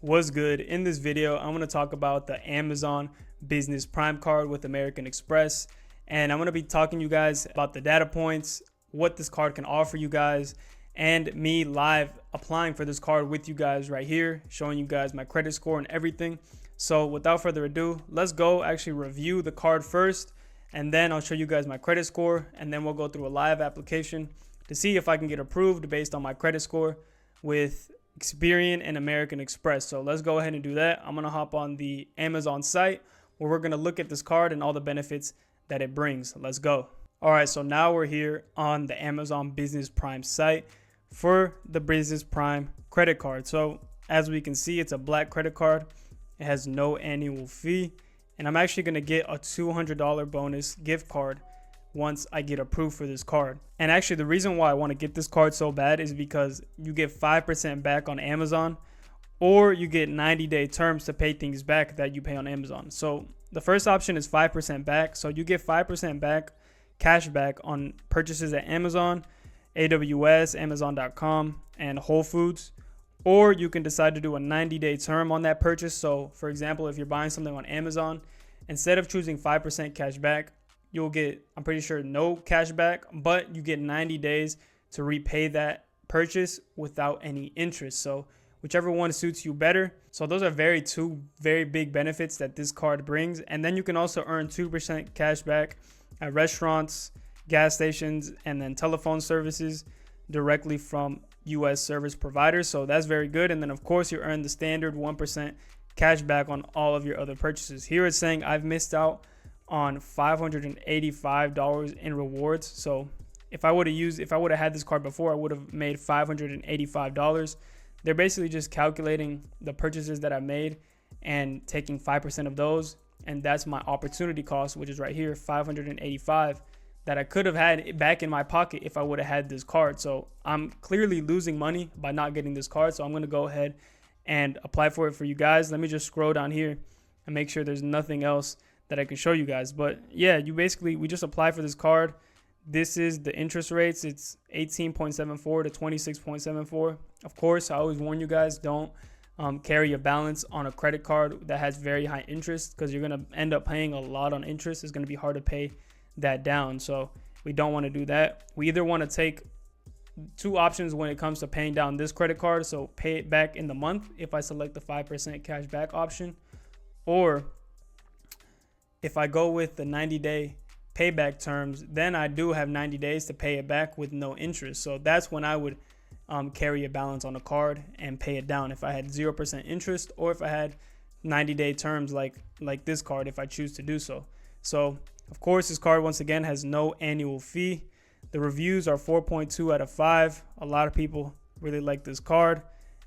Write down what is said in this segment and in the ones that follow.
What's good? In this video, I'm going to talk about the Amazon Business Prime card with American Express. And I'm going to be talking to you guys about the data points, what this card can offer you guys, and me live applying for this card with you guys right here, showing you guys my credit score and everything. So without further ado, let's go actually review the card first, and then I'll show you guys my credit score, and then we'll go through a live application to see if I can get approved based on my credit score with Experian and American Express. So let's go ahead and do that. I'm going to hop on the Amazon site where we're going to look at this card and all the benefits that it brings. Let's go. All right, so now we're here on the Amazon Business Prime site for the Business Prime credit card. So as we can see, it's a black credit card. It has no annual fee, and I'm actually going to get a $200 bonus gift card once I get approved for this card. And actually, the reason why I want to get this card so bad is because you get 5% back on Amazon, or you get 90-day terms to pay things back that you pay on Amazon. So the first option is 5% back. So you get 5% back, cash back on purchases at Amazon, AWS, Amazon.com, and Whole Foods. Or you can decide to do a 90-day term on that purchase. So for example, if you're buying something on Amazon, instead of choosing 5% cash back, you'll get, I'm pretty sure, no cash back, but you get 90 days to repay that purchase without any interest. So whichever one suits you better. So those are two very big benefits that this card brings. And then you can also earn 2% cash back at restaurants, gas stations, and then telephone services directly from US service providers. So that's very good. And then of course you earn the standard 1% cash back on all of your other purchases. Here it's saying I've missed out on $585 in rewards. So if I would have had this card before, I would have made $585. They're basically just calculating the purchases that I made and taking 5% of those, and that's my opportunity cost, which is right here, $585, that I could have had back in my pocket if I would have had this card. So I'm clearly losing money by not getting this card. So I'm going to go ahead and apply for it for you guys. Let me just scroll down here and make sure there's nothing else that I can show you guys. But yeah, we just apply for this card. This is the interest rates. It's 18.74 to 26.74. Of course, I always warn you guys, don't carry a balance on a credit card that has very high interest, because you're going to end up paying a lot on interest. It's going to be hard to pay that down. So we don't want to do that. We either want to take two options when it comes to paying down this credit card. So pay it back in the month if I select the 5% cash back option, or if I go with the 90-day payback terms, then I do have 90 days to pay it back with no interest. So that's when I would carry a balance on a card and pay it down if I had 0% interest, or if I had 90-day terms like this card if I choose to do so. So of course, this card once again has no annual fee. The reviews are 4.2 out of 5. A lot of people really like this card.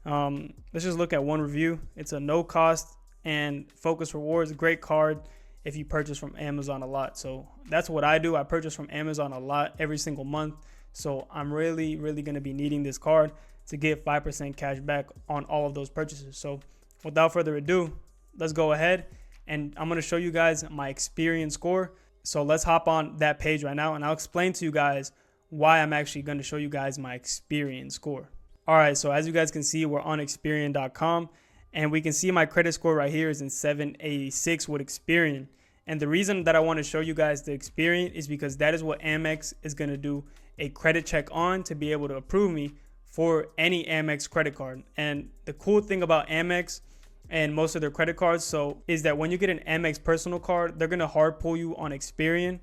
Let's just look at one review. It's a no cost and focus rewards. Great card if you purchase from Amazon a lot. So that's what I do. I purchase from Amazon a lot every single month. So I'm really going to be needing this card to get 5% cash back on all of those purchases. So without further ado, let's go ahead and I'm going to show you guys my Experian score. So let's hop on that page right now and I'll explain to you guys why I'm actually going to show you guys my Experian score. All right, so as you guys can see, we're on Experian.com. And we can see my credit score right here is in 786 with Experian. And the reason that I want to show you guys the Experian is because that is what Amex is going to do a credit check on to be able to approve me for any Amex credit card. And the cool thing about Amex and most of their credit cards is that when you get an Amex personal card, they're going to hard pull you on Experian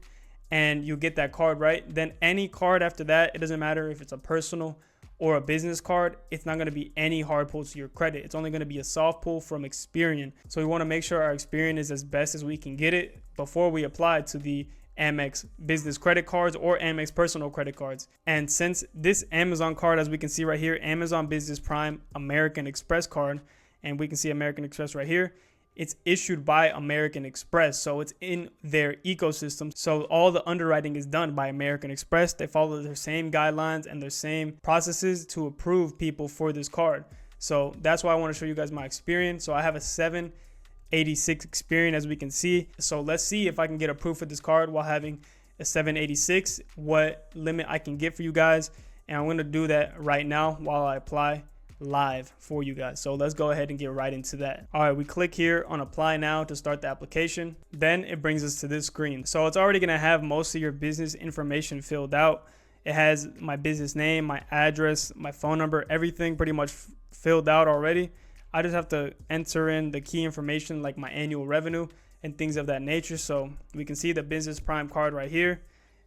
and you get that card, right? Then any card after that, it doesn't matter if it's a personal or a business card, it's not going to be any hard pull to your credit. It's only going to be a soft pull from Experian. So we want to make sure our Experian is as best as we can get it before we apply to the Amex business credit cards or Amex personal credit cards. And since this Amazon card, as we can see right here, Amazon Business Prime American Express card, and we can see American Express right here, it's issued by American Express, so it's in their ecosystem. So all the underwriting is done by American Express. They follow their same guidelines and their same processes to approve people for this card. So that's why I want to show you guys my Experian. So I have a 786 Experian, as we can see. So let's see if I can get approved for this card while having a 786, what limit I can get for you guys. And I'm going to do that right now while I apply live for you guys. So let's go ahead and get right into that. All right, we click here on apply now to start the application. Then it brings us to this screen. So it's already going to have most of your business information filled out. It has my business name, my address, my phone number, everything pretty much filled out already. I just have to enter in the key information like my annual revenue and things of that nature. So we can see the Business Prime card right here.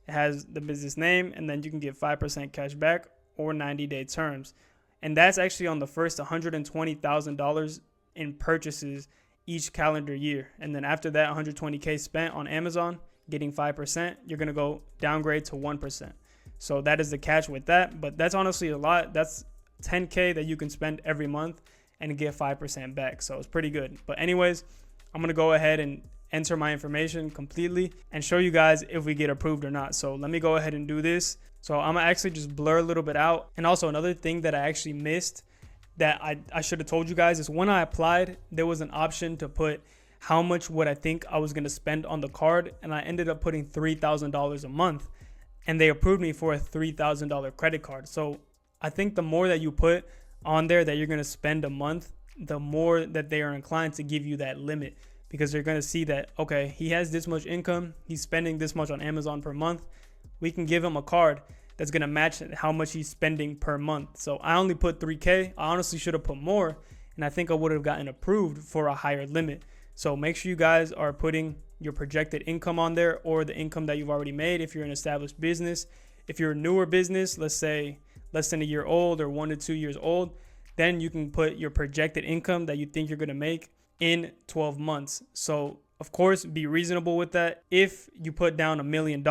It has the business name, and then you can get 5% cash back or 90-day terms. And that's actually on the first $120,000 in purchases each calendar year. And then after that, 120K spent on Amazon, getting 5%, you're going to go downgrade to 1%. So that is the catch with that. But that's honestly a lot. That's 10K that you can spend every month and get 5% back. So it's pretty good. But anyways, I'm going to go ahead and enter my information completely and show you guys if we get approved or not. So let me go ahead and do this. So I'm gonna actually just blur a little bit out. And also another thing that I actually missed that I should have told you guys is when I applied, there was an option to put how much would I think I was gonna spend on the card. And I ended up putting $3,000 a month, and they approved me for a $3,000 credit card. So I think the more that you put on there that you're gonna spend a month, the more that they are inclined to give you that limit, because they're going to see that, okay, he has this much income, he's spending this much on Amazon per month. We can give him a card that's going to match how much he's spending per month. So I only put 3K. I honestly should have put more, and I think I would have gotten approved for a higher limit. So make sure you guys are putting your projected income on there, or the income that you've already made if you're an established business. If you're a newer business, let's say less than a year old or 1 to 2 years old, then you can put your projected income that you think you're going to make in 12 months. So of course, be reasonable with that. If you put down $1 million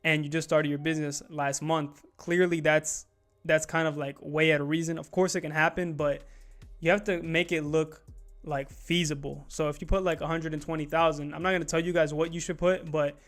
and you just started your business last month, clearly that's kind of like way out of reason. Of course it can happen, but you have to make it look like feasible. So if you put like 120,000, I'm not going to tell you guys what you should put, but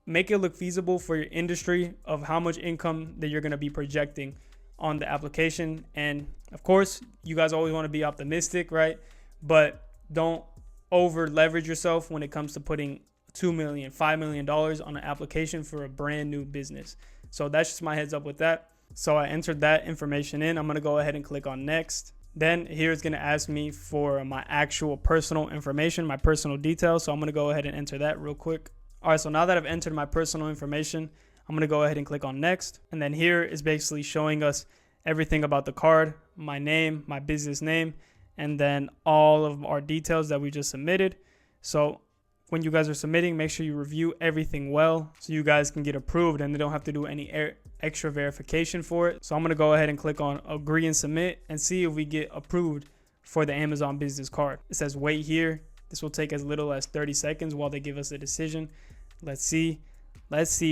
make it look feasible for your industry of how much income that you're going to be projecting on the application. And of course, you guys always want to be optimistic, right? But don't over leverage yourself when it comes to putting $2 million, $5 million on an application for a brand new business. So that's just my heads up with that. So I entered that information in. I'm going to go ahead and click on next. Then here it's going to ask me for my actual personal information, my personal details. So I'm going to go ahead and enter that real quick. All right, so now that I've entered my personal information, I'm going to go ahead and click on next. And then here is basically showing us everything about the card, my name, my business name, and then all of our details that we just submitted. So when you guys are submitting, make sure you review everything well so you guys can get approved and they don't have to do any extra verification for it. So I'm going to go ahead and click on agree and submit and see if we get approved for the Amazon business card. It says wait here. This will take as little as 30 seconds while they give us a decision. Let's see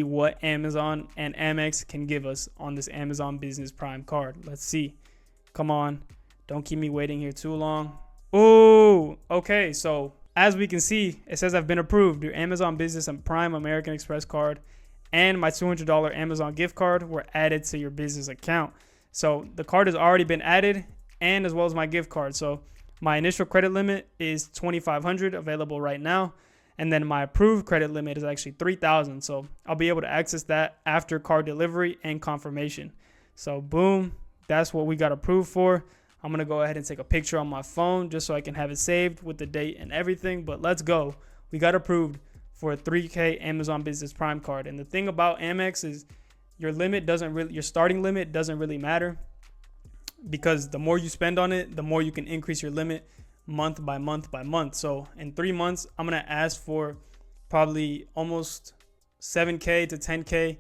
what Amazon and Amex can give us on this Amazon Business Prime card. Let's see. Come on. Don't keep me waiting here too long. Oh, okay. So as we can see, it says I've been approved. Your Amazon Business and Prime American Express card and my $200 Amazon gift card were added to your business account. So the card has already been added, and as well as my gift card. So my initial credit limit is $2,500 available right now. And then my approved credit limit is actually $3,000. So I'll be able to access that after card delivery and confirmation. So boom, that's what we got approved for. I'm going to go ahead and take a picture on my phone just so I can have it saved with the date and everything. But let's go. We got approved for a 3K Amazon Business Prime card. And the thing about Amex is your starting limit doesn't really matter, because the more you spend on it, the more you can increase your limit month by month by month. So in 3 months, I'm going to ask for probably almost 7K to 10K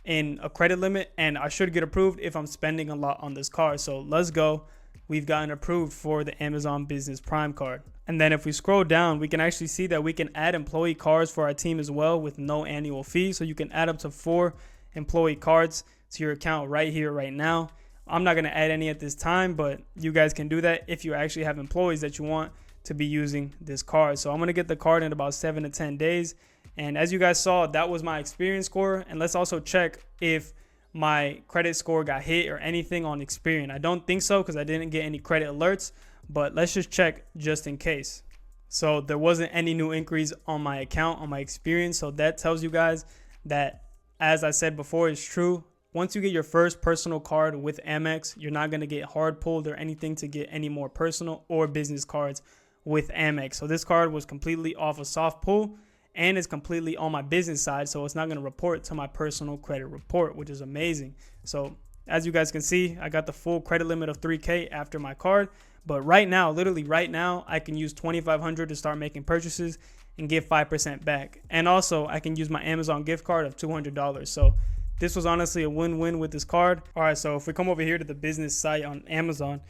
in a credit limit, and I should get approved if I'm spending a lot on this card. So let's go. We've gotten approved for the Amazon Business Prime card. And then if we scroll down, we can actually see that we can add employee cards for our team as well with no annual fee. So you can add up to 4 employee cards to your account right here, right now. I'm not going to add any at this time, but you guys can do that if you actually have employees that you want to be using this card. So I'm going to get the card in about 7 to 10 days. And as you guys saw, that was my experience score. And let's also check if my credit score got hit or anything on Experian. I don't think so, because I didn't get any credit alerts, but let's just check just in case. So there wasn't any new inquiries on my account on my Experian. So that tells you guys that, as I said before, it's true. once you get your first personal card with Amex, you're not going to get hard pulled or anything to get any more personal or business cards with Amex. So this card was completely off a soft pull and it's completely on my business side. So it's not going to report to my personal credit report, which is amazing. So as you guys can see, I got the full credit limit of $3,000 after my card. But right now, literally right now, I can use $2,500 to start making purchases and get 5% back. And also I can use my Amazon gift card of $200. So this was honestly a win-win with this card. All right, so if we come over here to the business site on Amazon,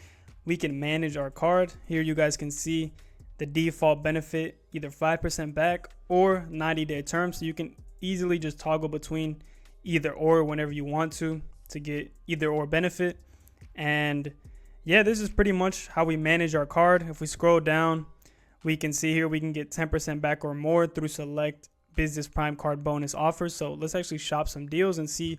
we can manage our card. Here you guys can see the default benefit, either 5% back or 90-day term. So you can easily just toggle between either or whenever you want to get either or benefit. And yeah, this is pretty much how we manage our card. If we scroll down, we can see here we can get 10% back or more through select Business Prime card bonus offers. So let's actually shop some deals and see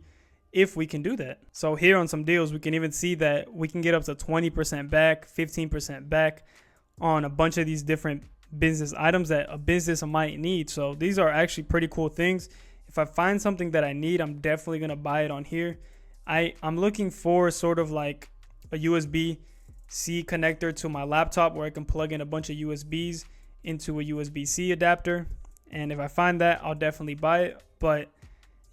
if we can do that. So here on some deals, we can even see that we can get up to 20% back, 15% back on a bunch of these different business items that a business might need. So these are actually pretty cool things. If I find something that I need, I'm definitely going to buy it on here. I'm looking for sort of like a USB-C connector to my laptop where I can plug in a bunch of USBs into a USB-C adapter. And if I find that, I'll definitely buy it. But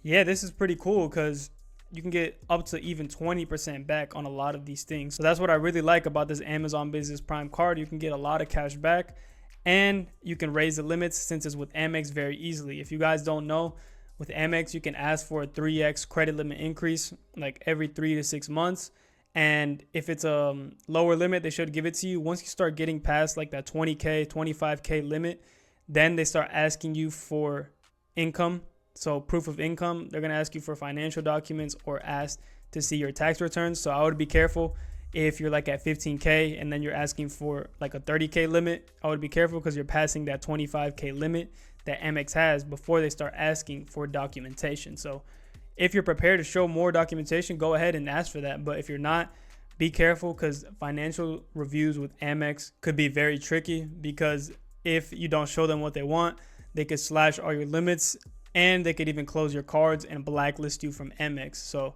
yeah, this is pretty cool because you can get up to even 20% back on a lot of these things. So that's what I really like about this Amazon Business Prime card. You can get a lot of cash back and you can raise the limits since it's with Amex very easily. If you guys don't know, with Amex, you can ask for a 3x credit limit increase like every 3 to 6 months. And if it's a lower limit, they should give it to you. Once you start getting past like that 20K, 25K limit, then they start asking you for income. So proof of income, they're going to ask you for financial documents or ask to see your tax returns. So I would be careful if you're like at 15K and then you're asking for like a 30K limit. I would be careful because you're passing that 25K limit that Amex has before they start asking for documentation. So if you're prepared to show more documentation, go ahead and ask for that. But if you're not, be careful because financial reviews with Amex could be very tricky because if you don't show them what they want, they could slash all your limits and they could even close your cards and blacklist you from Amex. So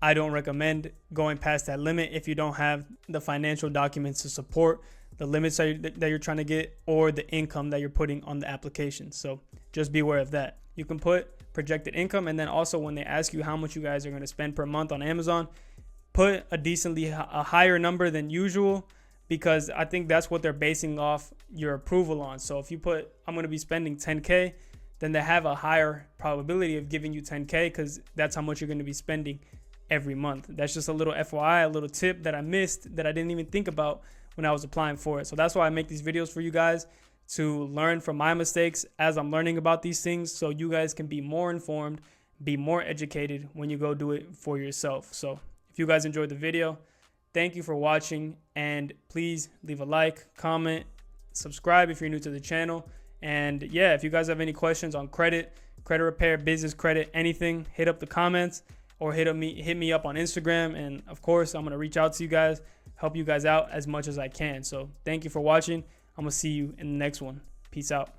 I don't recommend going past that limit if you don't have the financial documents to support the limits that you're trying to get or the income that you're putting on the application. So just be aware of that. You can put projected income, and then also when they ask you how much you guys are going to spend per month on Amazon, put a higher number than usual, because I think that's what they're basing off your approval on. So if you put, I'm going to be spending 10K, then they have a higher probability of giving you 10K because that's how much you're going to be spending every month. That's just a little FYI, a little tip that I missed that I didn't even think about when I was applying for it. So that's why I make these videos for you guys, to learn from my mistakes as I'm learning about these things, so you guys can be more informed, be more educated when you go do it for yourself. So if you guys enjoyed the video, thank you for watching, and please leave a like, comment, subscribe if you're new to the channel. And yeah, if you guys have any questions on credit repair, business credit, anything, hit up the comments or hit me up on Instagram. And of course, I'm going to reach out to you guys, help you guys out as much as I can. So thank you for watching. I'm going to see you in the next one. Peace out.